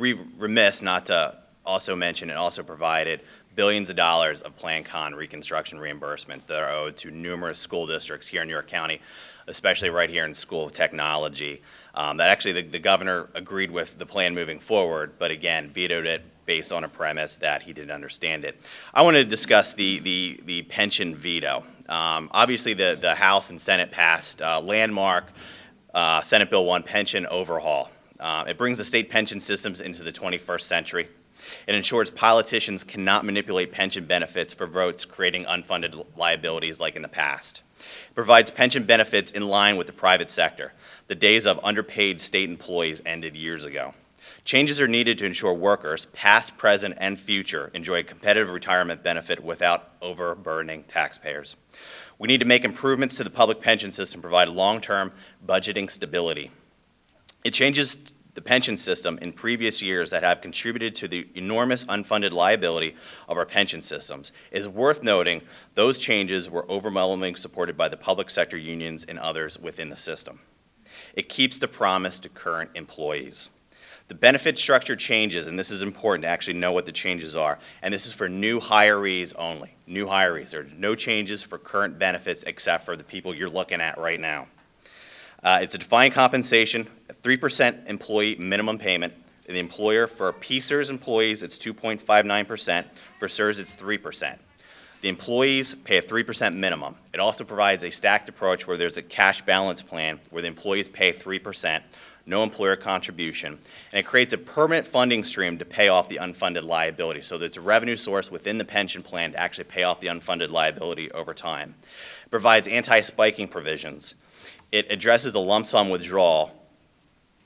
remiss not to also mention it also provided billions of dollars of Plan Con reconstruction reimbursements that are owed to numerous school districts here in New York County, especially right here in School of Technology. That actually the governor agreed with the plan moving forward, but again, vetoed it based on a premise that he didn't understand it. I want to discuss the pension veto. Obviously, the House and Senate passed landmark Senate Bill 1 pension overhaul. It brings the state pension systems into the 21st century. It ensures politicians cannot manipulate pension benefits for votes, creating unfunded liabilities like in the past. It provides pension benefits in line with the private sector. The days of underpaid state employees ended years ago. Changes are needed to ensure workers, past, present, and future, enjoy a competitive retirement benefit without overburdening taxpayers. We need to make improvements to the public pension system, provide long-term budgeting stability. It changes the pension system in previous years that have contributed to the enormous unfunded liability of our pension systems. It is worth noting those changes were overwhelmingly supported by the public sector unions and others within the system. It keeps the promise to current employees. The benefit structure changes, and this is important to actually know what the changes are, and this is for new hirees only. New hirees. There are no changes for current benefits except for the people you're looking at right now. It's a defined compensation, a 3% employee minimum payment. The employer, for PSERS employees, it's 2.59%. For SERS, it's 3%. The employees pay a 3% minimum. It also provides a stacked approach where there's a cash balance plan where the employees pay 3%, no employer contribution, and it creates a permanent funding stream to pay off the unfunded liability. So there's a revenue source within the pension plan to actually pay off the unfunded liability over time. It provides anti-spiking provisions. It addresses the lump sum withdrawal,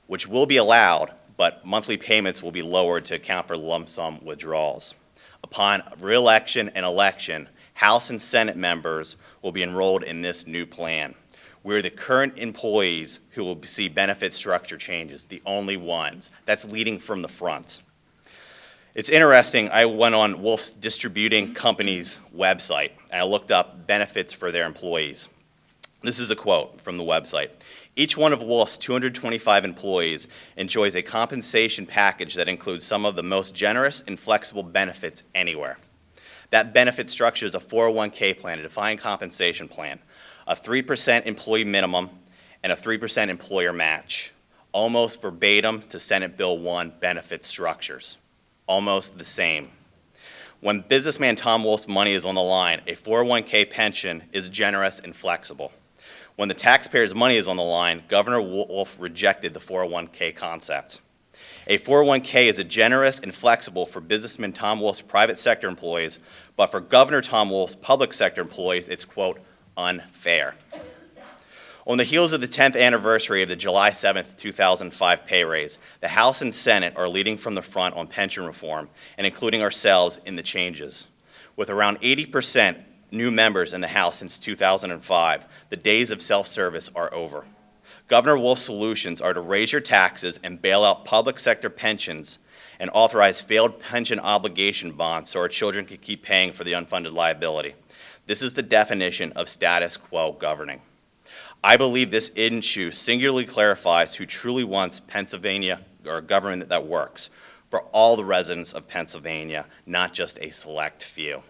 which will be allowed, but monthly payments will be lowered to account for lump sum withdrawals. Upon re-election and election, House and Senate members will be enrolled in this new plan. We're the current employees who will see benefit structure changes, the only ones. That's leading from the front. It's interesting, I went on Wolf's Distributing Company's website, and I looked up benefits for their employees. This is a quote from the website. Each one of Wolf's 225 employees enjoys a compensation package that includes some of the most generous and flexible benefits anywhere. That benefit structure is a 401k plan, a defined compensation plan, a 3% employee minimum, and a 3% employer match. Almost verbatim to Senate Bill 1 benefit structures. Almost the same. When businessman Tom Wolf's money is on the line, a 401k pension is generous and flexible. When the taxpayers' money is on the line, Governor Wolf rejected the 401k concept. A 401k is generous and flexible for businessman Tom Wolf's private sector employees, but for Governor Tom Wolf's public sector employees, it's, quote, unfair. On the heels of the 10th anniversary of the July 7th, 2005 pay raise, the House and Senate are leading from the front on pension reform and including ourselves in the changes. With around 80% new members in the House since 2005, the days of self-service are over. Governor Wolf's solutions are to raise your taxes and bail out public sector pensions and authorize failed pension obligation bonds so our children can keep paying for the unfunded liability. This is the definition of status quo governing. I believe this issue singularly clarifies who truly wants Pennsylvania or a government that works for all the residents of Pennsylvania, not just a select few.